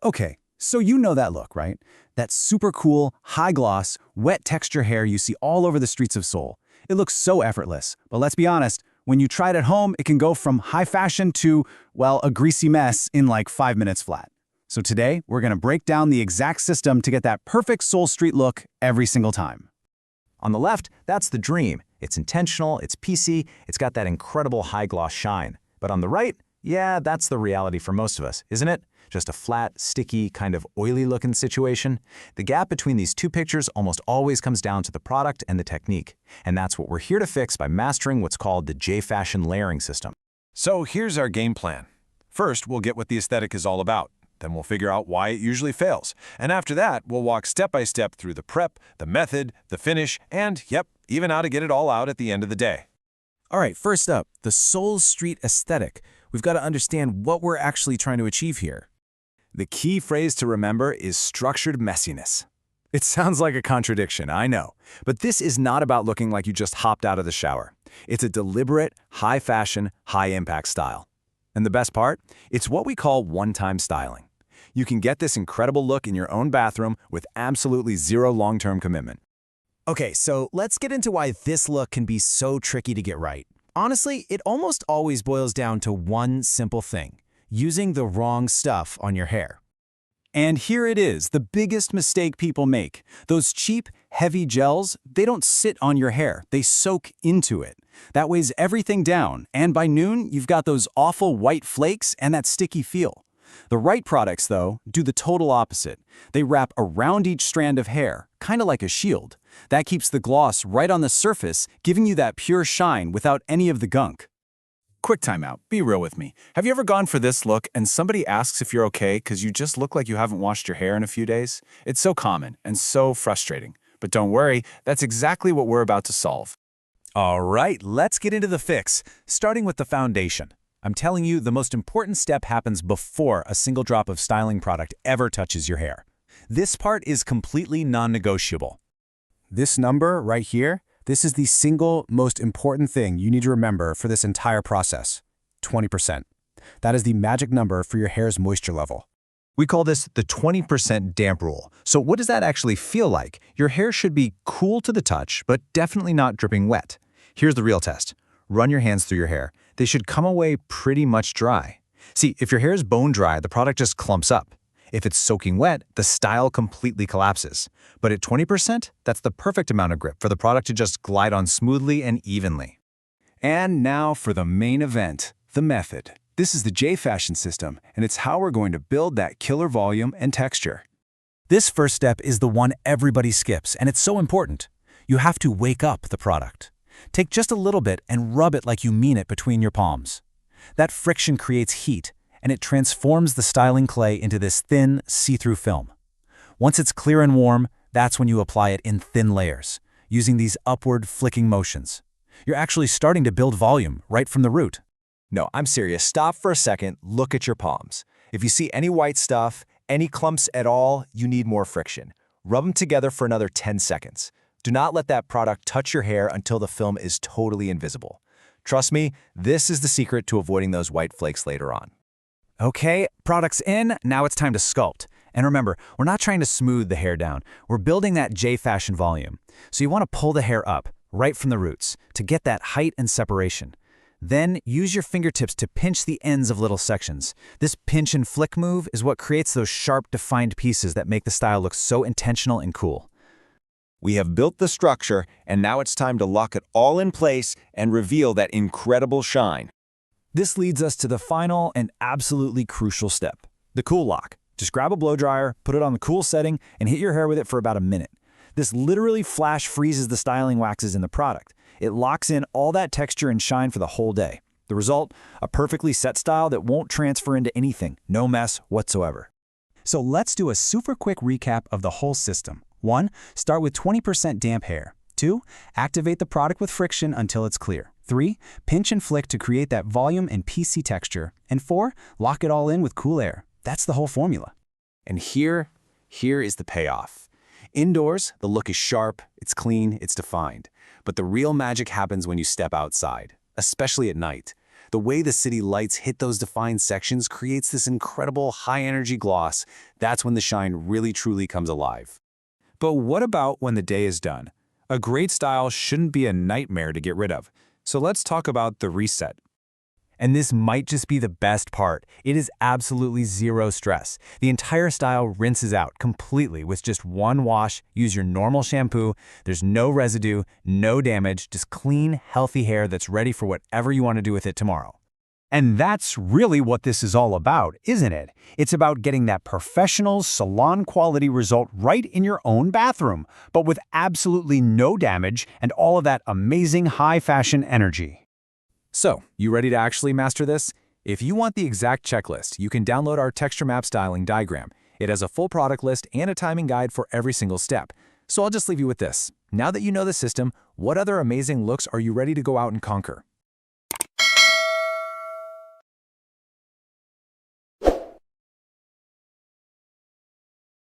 Okay, so you know that look, right? That super cool, high-gloss, wet texture hair you see all over the streets of Seoul. It looks so effortless, but let's be honest, when you try it at home, it can go from high fashion to, well, a greasy mess in like 5 minutes flat. So today, we're gonna break down the exact system to get that perfect Seoul street look every single time. On the left, that's the dream. It's intentional, it's piecey, it's got that incredible high-gloss shine. But on the right, yeah, that's the reality for most of us, isn't it? Just a flat, sticky, kind of oily-looking situation. The gap between these two pictures almost always comes down to the product and the technique. And that's what we're here to fix by mastering what's called the Jayfashion layering system. So here's our game plan. First, we'll get what the aesthetic is all about. Then we'll figure out why it usually fails. And after that, we'll walk step by step through the prep, the method, the finish, and, yep, even how to get it all out at the end of the day. All right, first up, the Seoul street aesthetic. We've got to understand what we're actually trying to achieve here. The key phrase to remember is structured messiness. It sounds like a contradiction, I know, but this is not about looking like you just hopped out of the shower. It's a deliberate, high-fashion, high-impact style. And the best part? It's what we call one-time styling. You can get this incredible look in your own bathroom with absolutely zero long-term commitment. Okay, so let's get into why this look can be so tricky to get right. Honestly, it almost always boils down to one simple thing: using the wrong stuff on your hair. And here it is, the biggest mistake people make. Those cheap, heavy gels, they don't sit on your hair, they soak into it. That weighs everything down, and by noon, you've got those awful white flakes and that sticky feel. The right products, though, do the total opposite. They wrap around each strand of hair, kind of like a shield. That keeps the gloss right on the surface, giving you that pure shine without any of the gunk. Quick timeout, be real with me. Have you ever gone for this look and somebody asks if you're okay because you just look like you haven't washed your hair in a few days? It's so common and so frustrating. But don't worry, that's exactly what we're about to solve. All right, let's get into the fix, starting with the foundation. I'm telling you, the most important step happens before a single drop of styling product ever touches your hair. This part is completely non-negotiable. This number right here, this is the single most important thing you need to remember for this entire process: 20%. That is the magic number for your hair's moisture level. We call this the 20% damp rule. So what does that actually feel like? Your hair should be cool to the touch, but definitely not dripping wet. Here's the real test. Run your hands through your hair. They should come away pretty much dry. See, if your hair is bone dry, the product just clumps up. If it's soaking wet, the style completely collapses. But at 20%, that's the perfect amount of grip for the product to just glide on smoothly and evenly. And now for the main event, the method. This is the Jayfashion system, and it's how we're going to build that killer volume and texture. This first step is the one everybody skips, and it's so important. You have to wake up the product. Take just a little bit and rub it like you mean it between your palms. That friction creates heat, and it transforms the styling clay into this thin, see-through film. Once it's clear and warm, that's when you apply it in thin layers, using these upward flicking motions. You're actually starting to build volume right from the root. No, I'm serious. Stop for a second. Look at your palms. If you see any white stuff, any clumps at all, you need more friction. Rub them together for another 10 seconds. Do not let that product touch your hair until the film is totally invisible. Trust me, this is the secret to avoiding those white flakes later on. Okay, product's in, now it's time to sculpt. And remember, we're not trying to smooth the hair down. We're building that Jayfashion volume. So you want to pull the hair up, right from the roots, to get that height and separation. Then use your fingertips to pinch the ends of little sections. This pinch and flick move is what creates those sharp, defined pieces that make the style look so intentional and cool. We have built the structure, and now it's time to lock it all in place and reveal that incredible shine. This leads us to the final and absolutely crucial step, the cool lock. Just grab a blow dryer, put it on the cool setting, and hit your hair with it for about a minute. This literally flash freezes the styling waxes in the product. It locks in all that texture and shine for the whole day. The result, a perfectly set style that won't transfer into anything, no mess whatsoever. So let's do a super quick recap of the whole system. 1. Start with 20% damp hair. 2. Activate the product with friction until it's clear. 3. Pinch and flick to create that volume and piecey texture. And 4. Lock it all in with cool air. That's the whole formula. And here is the payoff. Indoors, the look is sharp, it's clean, it's defined. But the real magic happens when you step outside, especially at night. The way the city lights hit those defined sections creates this incredible high-energy gloss. That's when the shine really truly comes alive. But what about when the day is done? A great style shouldn't be a nightmare to get rid of. So let's talk about the reset. And this might just be the best part. It is absolutely zero stress. The entire style rinses out completely with just one wash. Use your normal shampoo. There's no residue, no damage, just clean, healthy hair that's ready for whatever you want to do with it tomorrow. And that's really what this is all about, isn't it? It's about getting that professional, salon-quality result right in your own bathroom, but with absolutely no damage and all of that amazing high-fashion energy. So, you ready to actually master this? If you want the exact checklist, you can download our texture map styling diagram. It has a full product list and a timing guide for every single step. So I'll just leave you with this. Now that you know the system, what other amazing looks are you ready to go out and conquer?